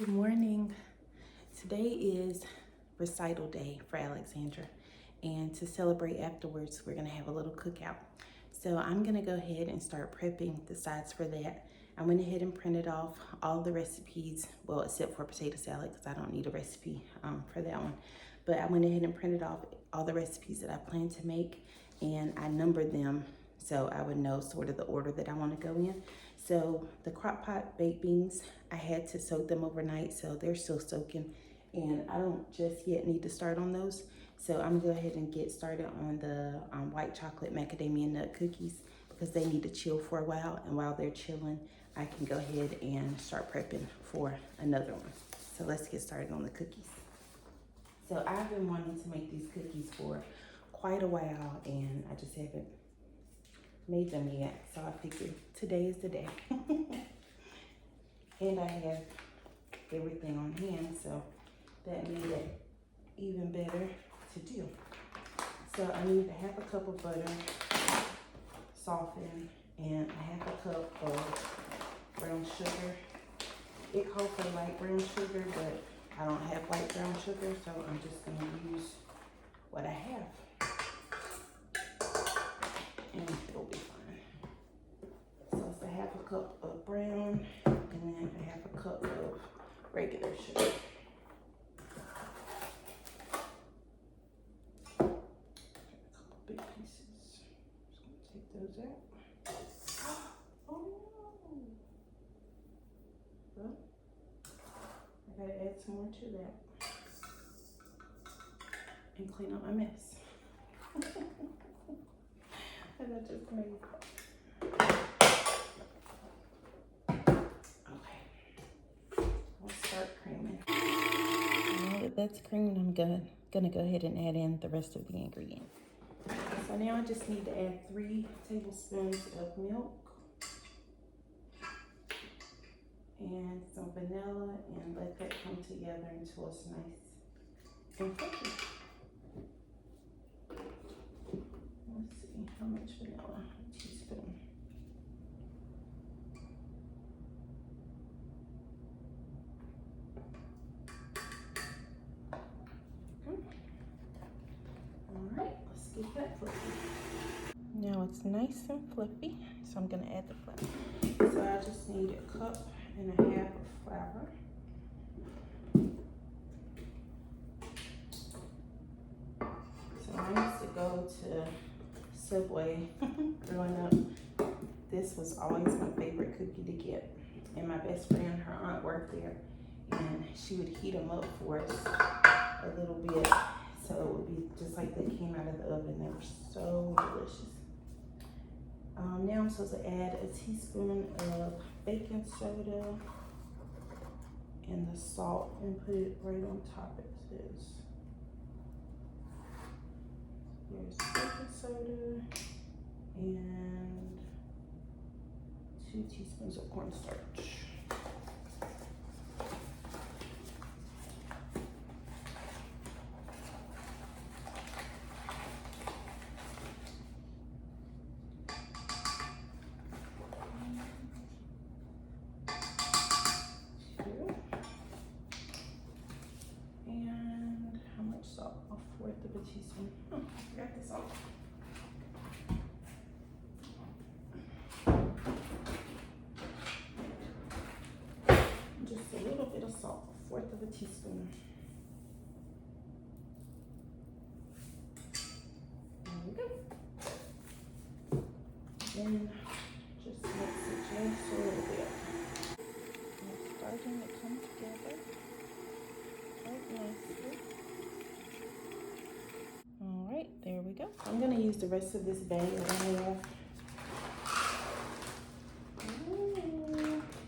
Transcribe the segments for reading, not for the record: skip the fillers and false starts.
Good morning. Today is recital day for Alexandra, and to celebrate afterwards, we're gonna have a little cookout. So I'm gonna go ahead and start prepping the sides for that. I went ahead and printed off all the recipes, well, except for potato salad, because I don't need a recipe for that one. But I went ahead and printed off all the recipes that I plan to make, and I numbered them so I would know sort of the order that I want to go in. So the crock pot baked beans, I had to soak them overnight, so they're still soaking, and I don't just yet need to start on those. So I'm gonna go ahead and get started on the white chocolate macadamia nut cookies because they need to chill for a while, and while they're chilling, I can go ahead and start prepping for another one. So let's get started on the cookies. So I've been wanting to make these cookies for quite a while, and I just haven't made them yet. So I figured today is the day. And I have everything on hand, so that made it even better to do. So I need a half a cup of butter, softened, and a half a cup of brown sugar. It calls for light brown sugar, but I don't have light brown sugar, so I'm just gonna use what I have. And it'll be fine. So it's a half a cup of brown, and then a half a cup of regular sugar. A couple big pieces. Just gonna take those out. Oh no! Well, I gotta add some more to that and clean up my mess. That I just made. Okay, let's start creaming. Now that that's creamed, I'm gonna go ahead and add in the rest of the ingredients. So now I just need to add 3 tablespoons of milk and some vanilla, and let that come together until it's nice and fluffy. Let's see, how much vanilla? A teaspoon. Alright, let's get that fluffy. Now it's nice and fluffy, so I'm gonna add the flour. So I just need a cup and a half of flour. So I used to go to Subway growing up. This was always my favorite cookie to get. And my best friend, her aunt worked there, and she would heat them up for us a little bit. So it would be just like they came out of the oven. They were so delicious. Now I'm supposed to add a teaspoon of baking soda and the salt and put it right on top of this. Here's baking soda and 2 teaspoons of cornstarch. And how much salt? A 1/4 of a teaspoon. Oh, I got this salt. Just a little bit of salt, a 1/4 of a teaspoon. There we go. Then just mix it just a little bit. It's starting to come together quite nicely. All right, there we go. I'm gonna use the rest of this bag that I have.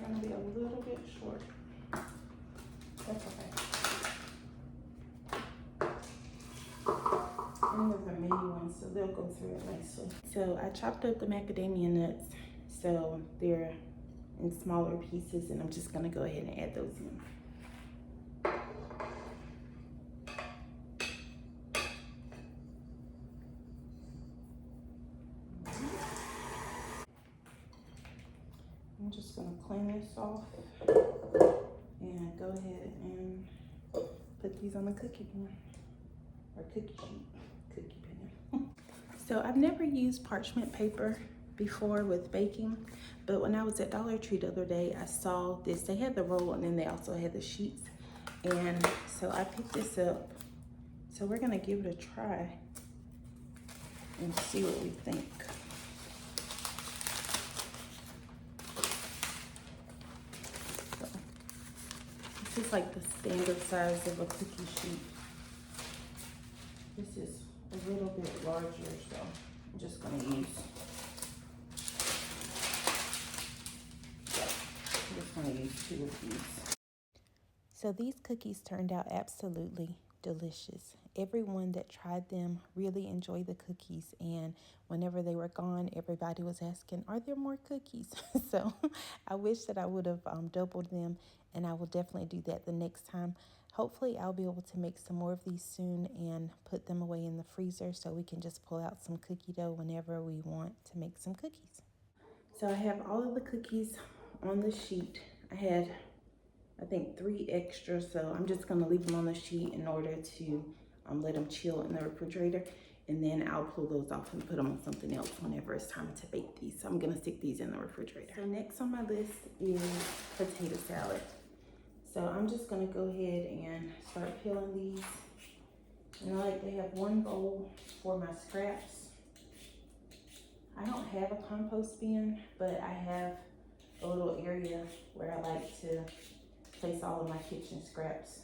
Gonna be a little bit short. That's okay. And there's a mini one, so they'll go through it nicely. So I chopped up the macadamia nuts, so they're in smaller pieces, and I'm just gonna go ahead and add those in. I'm just gonna clean this off and go ahead and put these on the cookie pan, or cookie sheet, cookie pan. So I've never used parchment paper before with baking, but when I was at Dollar Tree the other day, I saw this. They had the roll and then they also had the sheets. And so I picked this up. So we're gonna give it a try and see what we think. So, this is like the standard size of a cookie sheet. This is a little bit larger, so I'm just gonna use, I'm just gonna use 2 of these. So these cookies turned out absolutely delicious. Everyone that tried them really enjoyed the cookies, and whenever they were gone, everybody was asking, are there more cookies? So I wish that I would have doubled them, and I will definitely do that the next time. Hopefully I'll be able to make some more of these soon and put them away in the freezer so we can just pull out some cookie dough whenever we want to make some cookies. So I have all of the cookies on the sheet. I had, I think, 3 extra, so I'm just gonna leave them on the sheet in order to let them chill in the refrigerator, and then I'll pull those off and put them on something else whenever it's time to bake these. So I'm gonna stick these in the refrigerator. So next on my list is potato salad. So I'm just gonna go ahead and start peeling these. And I like to have 1 bowl for my scraps. I don't have a compost bin, but I have a little area where I like to place all of my kitchen scraps.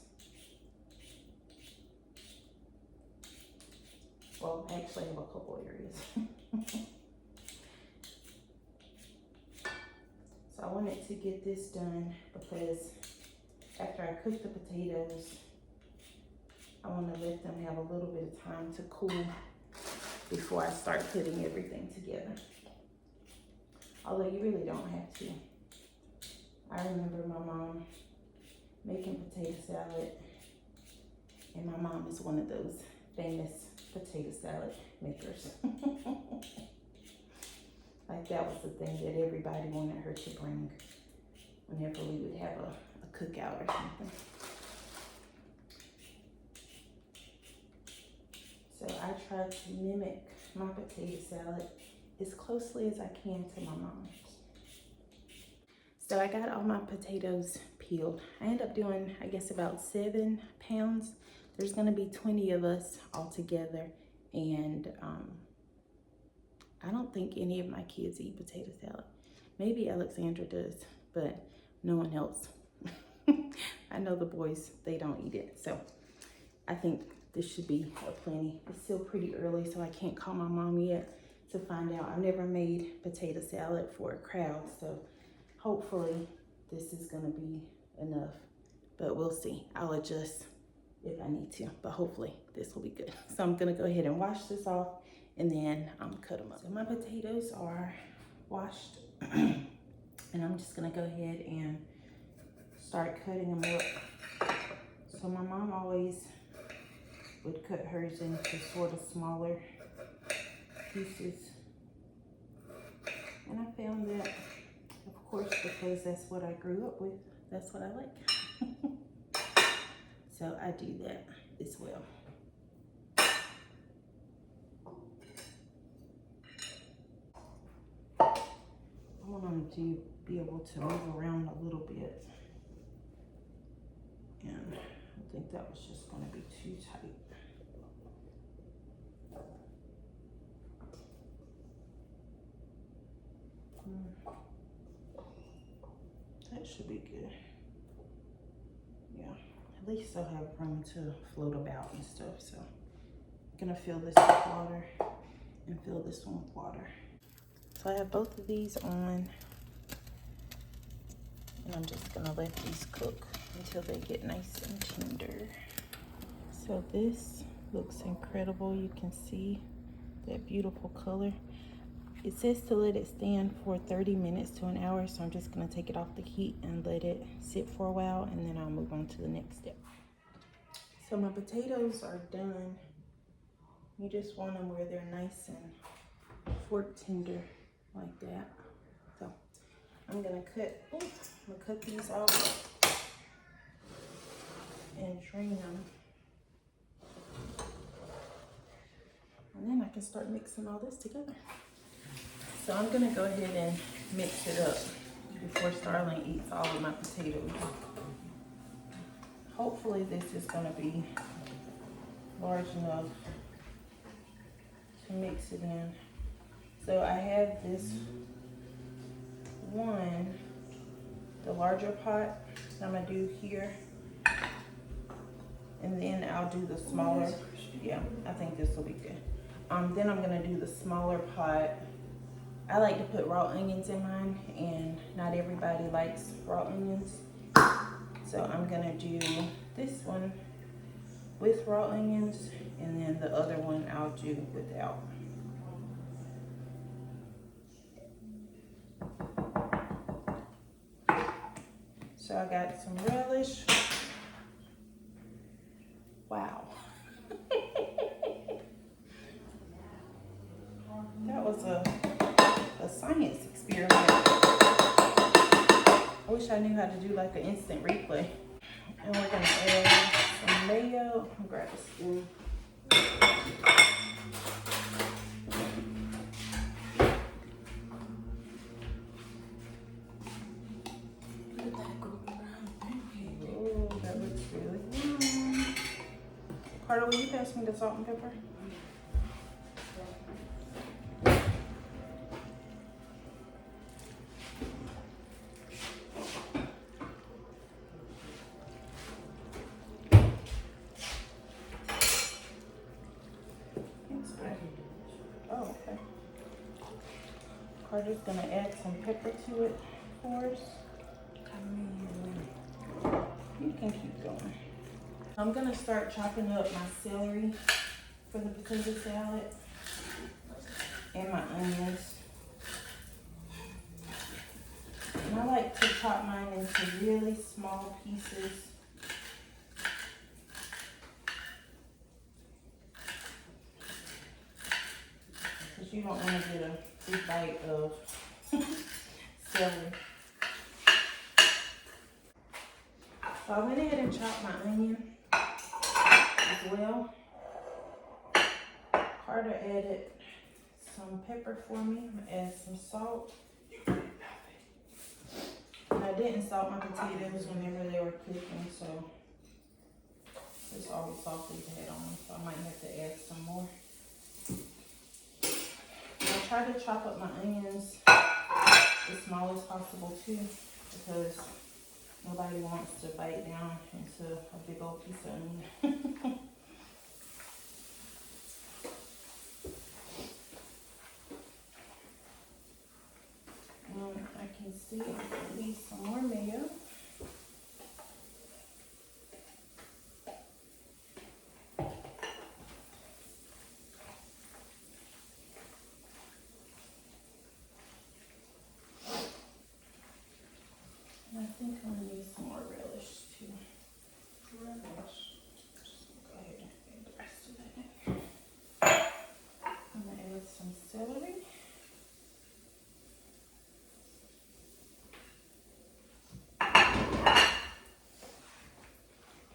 Well, I actually have a couple areas. So I wanted to get this done because after I cook the potatoes, I want to let them have a little bit of time to cool before I start putting everything together. Although you really don't have to. I remember my mom making potato salad, and my mom is one of those famous potato salad makers. Like that was the thing that everybody wanted her to bring whenever we would have a cookout or something. So I try to mimic my potato salad as closely as I can to my mom's. So I got all my potatoes peeled. I end up doing, I guess, about 7 pounds. There's gonna be 20 of us all together, and I don't think any of my kids eat potato salad. Maybe Alexandra does, but no one else. I know the boys, they don't eat it. So I think this should be a plenty. It's still pretty early, so I can't call my mom yet to find out. I've never made potato salad for a crowd, so hopefully this is gonna be enough, but we'll see. I'll adjust if I need to, but hopefully this will be good. So I'm gonna go ahead and wash this off and then cut them up. So my potatoes are washed and I'm just gonna go ahead and start cutting them up. So my mom always would cut hers into sort of smaller pieces. And I found that, of course, because that's what I grew up with, that's what I like. So I do that as well. I want them to be able to move around a little bit. And I think that was just going to be too tight. That should be good. Yeah, at least I'll have room to float about and stuff. So I'm gonna fill this with water and fill this one with water. So I have both of these on, and I'm just gonna let these cook until they get nice and tender. So this looks incredible. You can see that beautiful color. It says to let it stand for 30 minutes to an hour, so I'm just gonna take it off the heat and let it sit for a while, and then I'll move on to the next step. So my potatoes are done. You just want them where they're nice and fork tender like that. So I'm gonna cut these off. drain them. And then I can start mixing all this together. So I'm gonna go ahead and mix it up before Starling eats all of my potatoes. Hopefully this is gonna be large enough to mix it in. So I have this one, the larger pot I'm gonna do here. And then I'll do the smaller, yeah, I think this will be good. Then I'm gonna do the smaller pot. I like to put raw onions in mine, and not everybody likes raw onions. So I'm gonna do this one with raw onions, and then the other one I'll do without. So I got some relish. Wow. That was a science experiment. I wish I knew how to do like an instant replay. And we're gonna add some mayo. I'll grab a spoon. Oh, that looks really good. Carter, will you pass me the salt and pepper? Oh, okay. Carter's gonna add some pepper to it for us. You can keep going. I'm gonna start chopping up my celery for the potato salad and my onions. And I like to chop mine into really small pieces. Because you don't want to get a big bite of celery. So I went ahead and chopped my onion as well. Carter added some pepper for me. I'm gonna add some salt. And I didn't salt my potatoes whenever they were cooking, so it's all the salt these had on, so I might have to add some more. I try to chop up my onions as small as possible too, because nobody wants to bite down into a big old piece of onion. I can see I need some more mayo. And I think I'm gonna need some more relish too. Relish. Just go ahead and add the rest of that in. I'm gonna add some celery.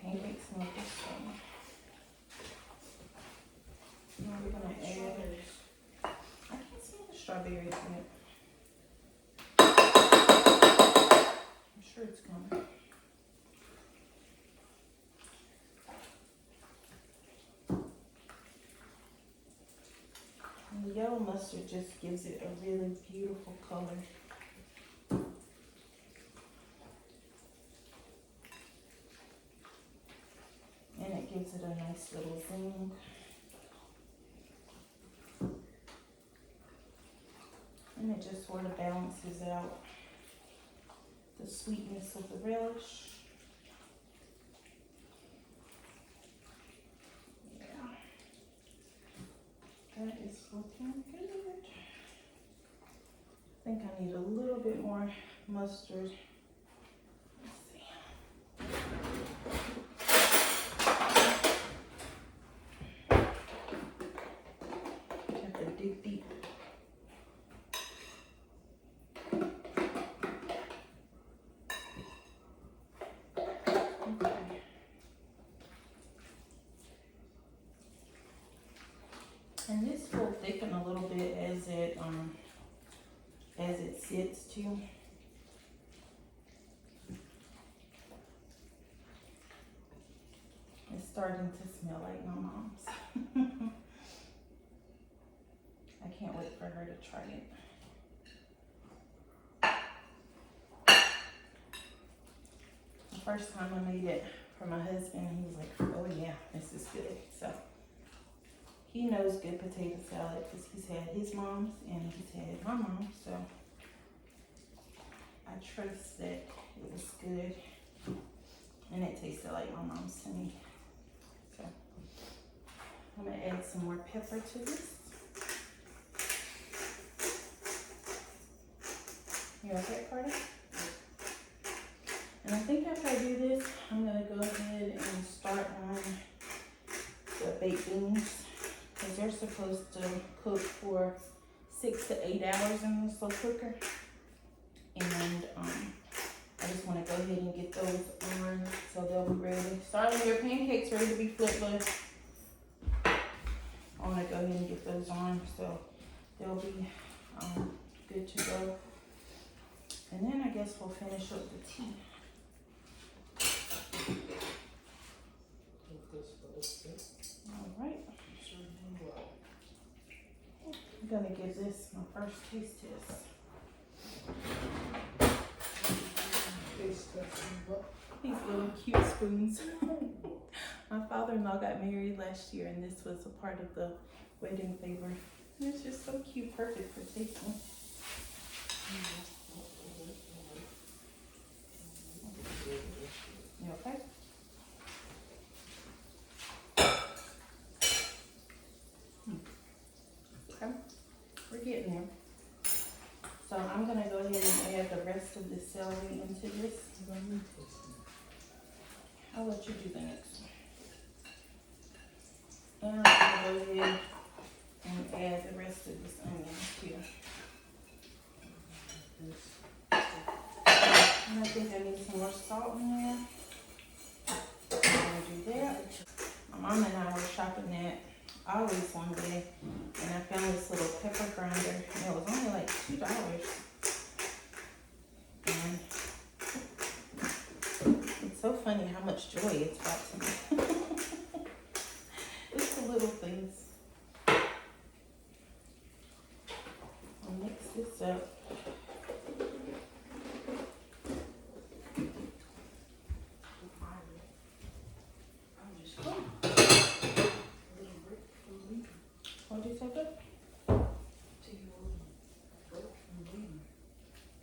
Pancakes and this one. Now we're gonna add. I can't smell the strawberries yet. I'm sure it's coming. And the yellow mustard just gives it a really beautiful color. And it gives it a nice little zing. And it just sort of balances out the sweetness of the relish. Yeah. That is looking good. I think I need a little bit more mustard. Let's see. Have to dig deep. Okay. too. It's starting to smell like my mom's. I can't wait for her to try it. The first time I made it for my husband, he was like, oh yeah, this is good. So he knows good potato salad because he's had his mom's and he's had my mom. So I trust that it was good and it tasted like my mom's to me. So I'm gonna add some more pepper to this. You okay, Carter? And I think after I do this, I'm gonna go ahead and start on the baked beans because they're supposed to cook for 6 to 8 hours in the slow cooker. And I just want to go ahead and get those on so they'll be ready. Starting your pancakes ready to be flipped, but I want to go ahead and get those on so they'll be good to go. And then I guess we'll finish up the tea. All right. I'm gonna give this my first taste test. These little cute spoons. My father-in-law got married last year and this was a part of the wedding favor. And it's just so cute, perfect for tasting. You okay? Okay, we're getting there. So I'm gonna go ahead and add the rest of the celery into this. I'll let you do the next one. And I'm gonna go ahead and add the rest of this onion too. And I think I need some more salt in there. I'm gonna do that. My mom and I were shopping at Always one day, and I found this little pepper grinder, and it was only like $2. And it's so funny how much joy it's brought to me. It's the little things. I'll mix this up. What'd you say, babe?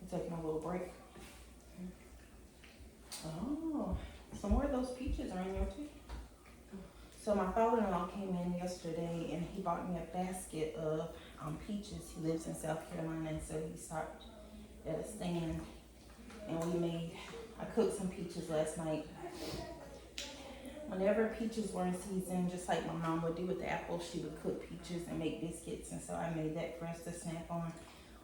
You're taking a little break. Oh, some more of those peaches are in there too. So my father-in-law came in yesterday and he bought me a basket of peaches. He lives in South Carolina, and so he stopped at a stand and I cooked some peaches last night. Whenever peaches were in season, just like my mom would do with the apples, she would cook peaches and make biscuits, and so I made that for us to snack on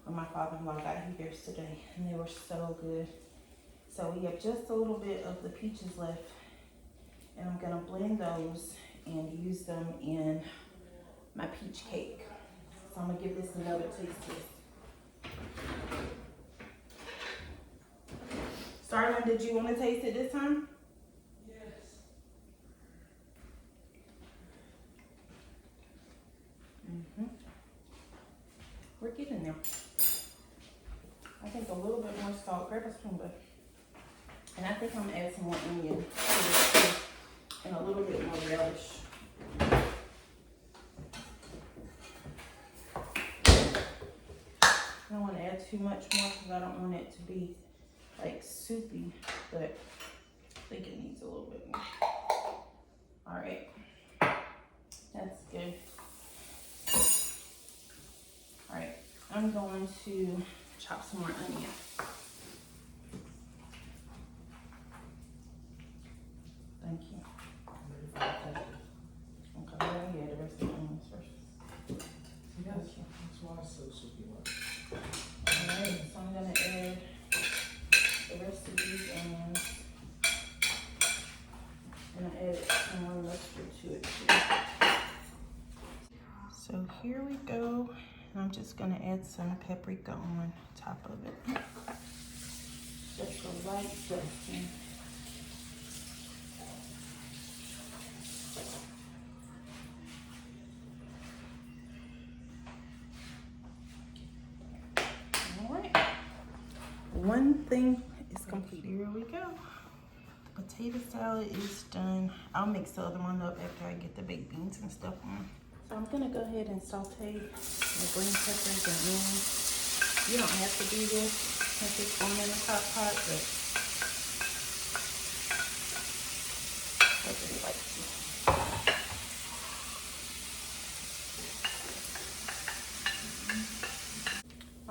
when my father-in-law got here today, and they were so good. So we have just a little bit of the peaches left, and I'm gonna blend those and use them in my peach cake. So I'm gonna give this another taste test. Starlin, did you want to taste it this time? We're getting there. I think a little bit more salt. Grab a spoon, babe. And I think I'm gonna add some more onion to this too, and a little bit more relish. I don't want to add too much more because I don't want it to be like soupy, but I think it needs a little bit more. All right, that's good. All right, I'm going to chop some more onion. Thank you. Okay, let me add the rest of the onions first. That's why it's so soupy. All right, so I'm gonna add the rest of these onions. And I add some more mustard to it too. So here we go. And I'm just gonna add some paprika on top of it. Just a light dusting. All right. One thing is complete. Here we go. The potato salad is done. I'll mix the other one up after I get the baked beans and stuff on. So I'm gonna go ahead and saute my green peppers and onions. You don't have to do this if it's going in the crock pot, but I just like to.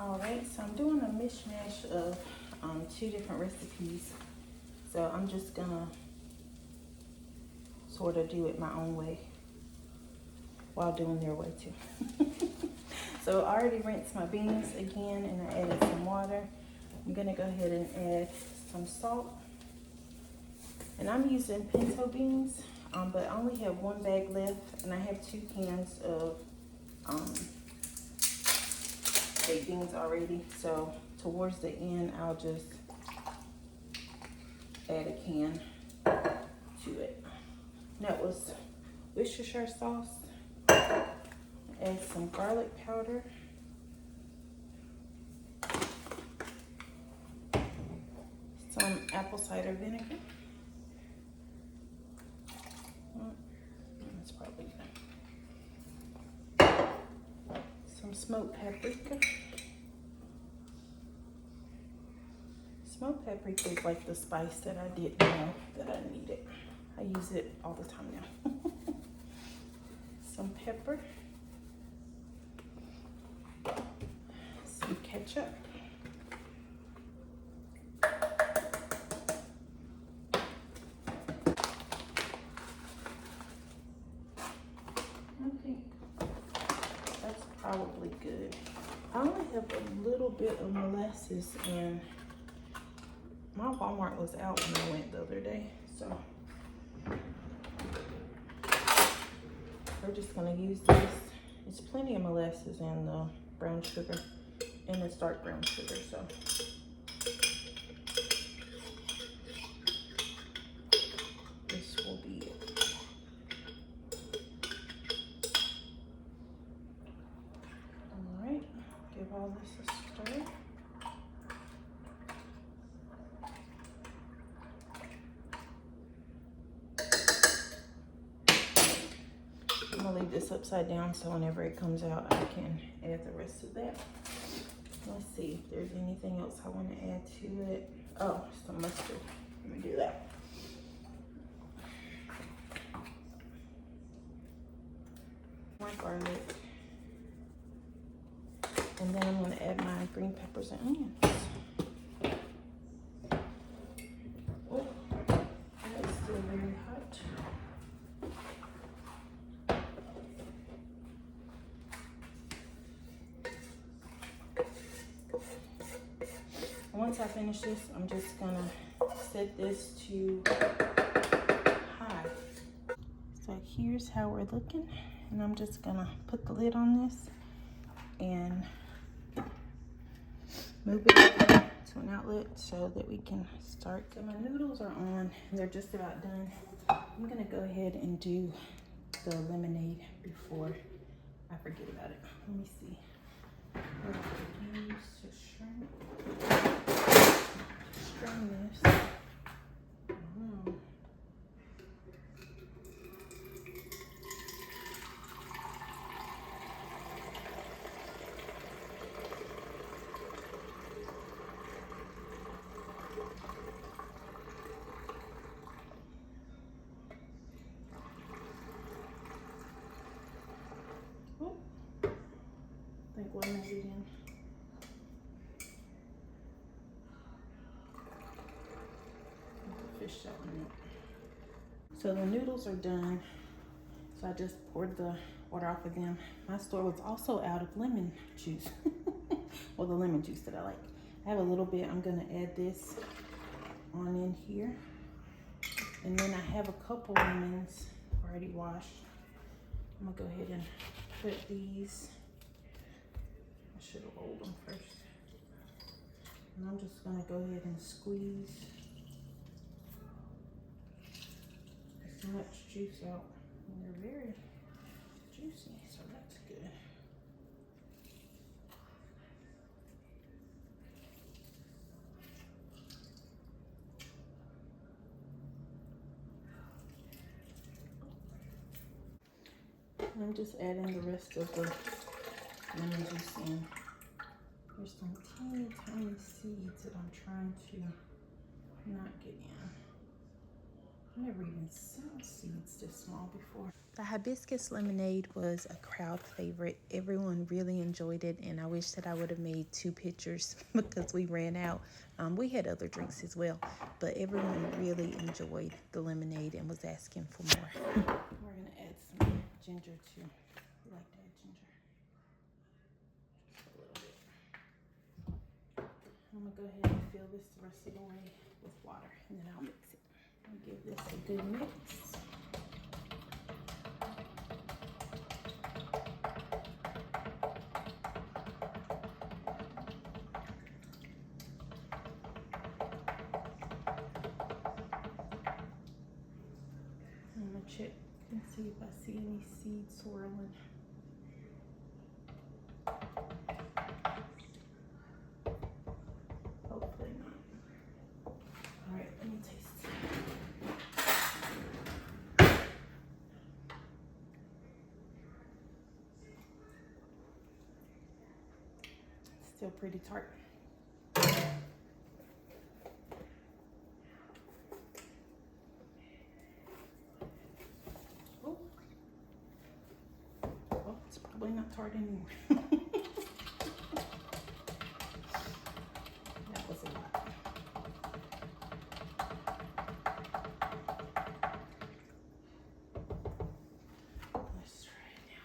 All right, so I'm doing a mishmash of 2 different recipes. So I'm just gonna sort of do it my own way while doing their way too. So I already rinsed my beans again and I added some water. I'm gonna go ahead and add some salt. And I'm using pinto beans, but I only have 1 bag left and I have 2 cans of baked beans already. So towards the end, I'll just add a can to it. And that was Worcestershire sauce. Add some garlic powder. Some apple cider vinegar. That's probably good. Some smoked paprika. Smoked paprika is like the spice that I didn't know that I needed. I use it all the time now. Some pepper. Some ketchup. I think that's probably good. I only have a little bit of molasses and my Walmart was out when I went the other day, so we're just gonna use this. It's plenty of molasses and the brown sugar and it's dark brown sugar, so. This will be it. All right, give all this a stir. I'm gonna leave this upside down so whenever it comes out, I can add the rest of that. Let's see if there's anything else I want to add to it. Oh, some mustard. Let me do that. My garlic. And then I'm going to add my green peppers and onions. Oh, that's still very hot. Once I finish this, I'm just gonna set this to high. So here's how we're looking, and I'm just gonna put the lid on this and move it to an outlet so that we can start. So my noodles are on, they're just about done. I'm gonna go ahead and do the lemonade before I forget about it. Let me see. What I use to strain this. I think lemonade in. Fish that one up. So the noodles are done. So I just poured the water off of them. My store was also out of lemon juice. Well, the lemon juice that I like. I have a little bit. I'm gonna add this on in here. And then I have a couple lemons already washed. I'm gonna go ahead and put these I should have rolled them first. And I'm just gonna go ahead and squeeze as much juice out. And they're very juicy, so that's good. I'm just adding the rest of the lemon juice in. There's some teeny tiny seeds that I'm trying to not get in. I've never even seen seeds this small before. The hibiscus lemonade was a crowd favorite. Everyone really enjoyed it, and I wish that I would have made 2 pictures because we ran out. We had other drinks as well, but everyone really enjoyed the lemonade and was asking for more. We're gonna add some ginger too. We like to add ginger. Just a little bit. I'm gonna go ahead and fill this the rest of the way with water, and then I'll mix it. I'll give this a good mix. I'm gonna check and see if I see any seeds swirling. Hopefully not. All right, let me taste it. Still pretty tart. Oh, well, it's probably not tart anymore. That was a lot. Let's try it now.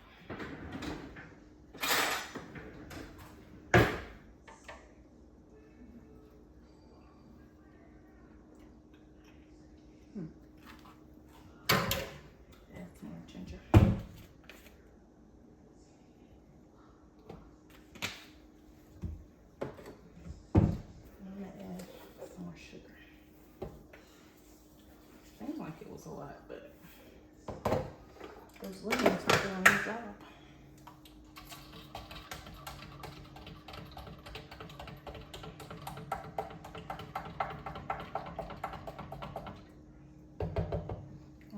Add some more ginger. I'm gonna add some more sugar. Seems like it was a lot, but those lemons are doing the job.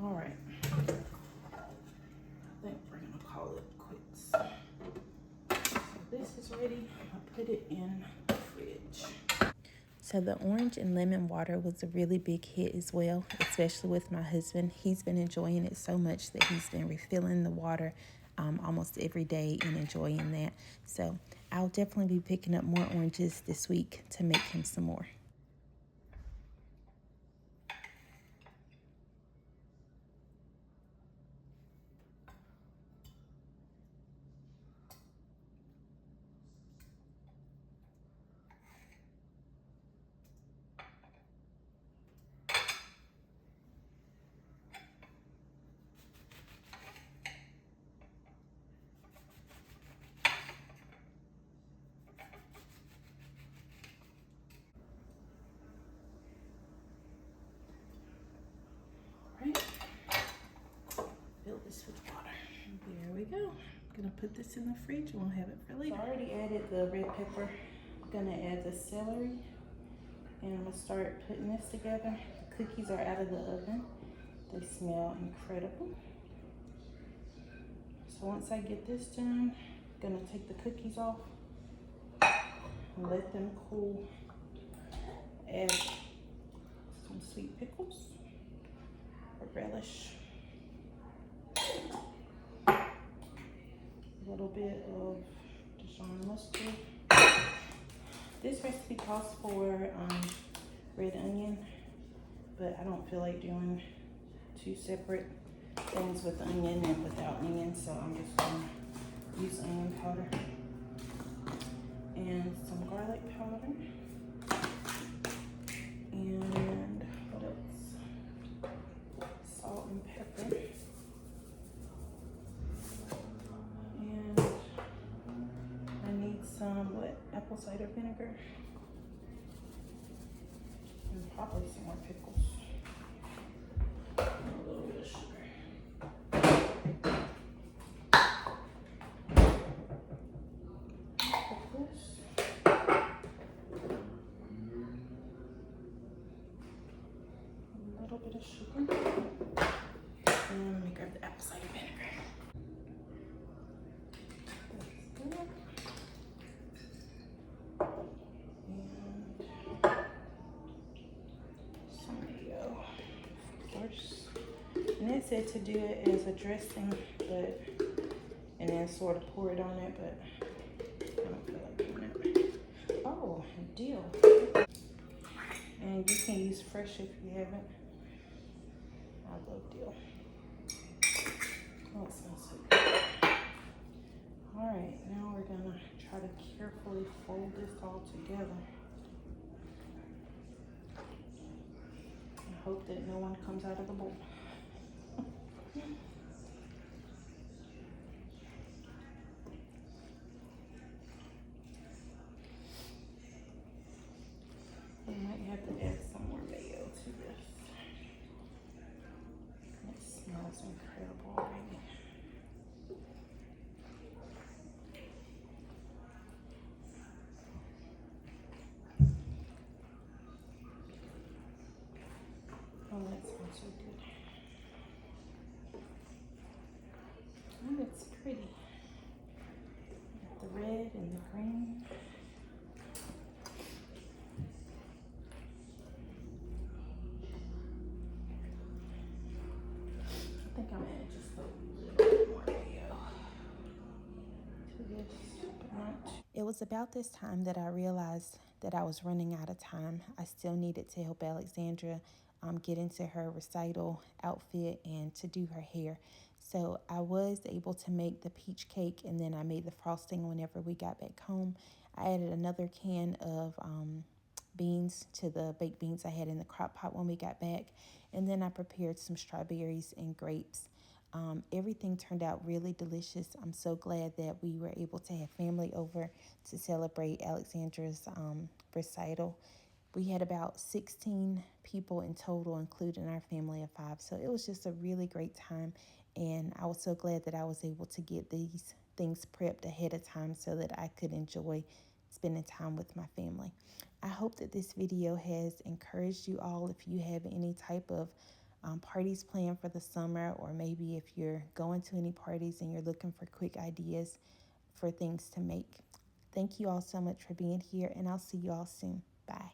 All right. I think we're gonna call it quits. So this is ready. I'll put it in the fridge. So the orange and lemon water was a really big hit as well, especially with my husband. He's been enjoying it so much that he's been refilling the water almost every day and enjoying that. So I'll definitely be picking up more oranges this week to make him some more. Right, fill this with water. There we go. I'm gonna put this in the fridge and we'll have it for later. So I already added the red pepper. I'm gonna add the celery and I'm gonna start putting this together. The cookies are out of the oven. They smell incredible. So once I get this done, I'm gonna take the cookies off and let them cool. Add some sweet pickles or relish. A little bit of Dijon mustard. This recipe calls for red onion, but I don't feel like doing 2 separate things with onion and without onion, so I'm just gonna use onion powder and some garlic powder. And what else? Salt and pepper. And I need some apple cider vinegar, and probably some more pickles. A little bit of sugar. Pickles. A little bit of sugar. And let me grab the apple cider vinegar. That's good. Some mayo, of course. And it said to do it as a dressing, but and then sort of pour it on it, but I don't feel like doing it. Oh, dill. And you can use fresh if you haven't. I love dill. Oh, it smells so good. All right, now we're gonna try to carefully fold this all together. I hope that no one comes out of the bowl. I might have to add some more mayo to this. It smells incredible already. Oh, that smells so good. And it's pretty. Got the red and the green. I think I'm adding just a little bit more mayo to this, but not too. It was about this time that I realized that I was running out of time. I still needed to help Alexandra get into her recital outfit and to do her hair. So I was able to make the peach cake, and then I made the frosting whenever we got back home. I added another can of beans to the baked beans I had in the crock pot when we got back. And then I prepared some strawberries and grapes. Everything turned out really delicious. I'm so glad that we were able to have family over to celebrate Alexandra's recital. We had about 16 people in total, including our family of 5. So it was just a really great time. And I was so glad that I was able to get these things prepped ahead of time so that I could enjoy spending time with my family. I hope that this video has encouraged you all if you have any type of parties planned for the summer, or maybe if you're going to any parties and you're looking for quick ideas for things to make. Thank you all so much for being here, and I'll see you all soon. Bye.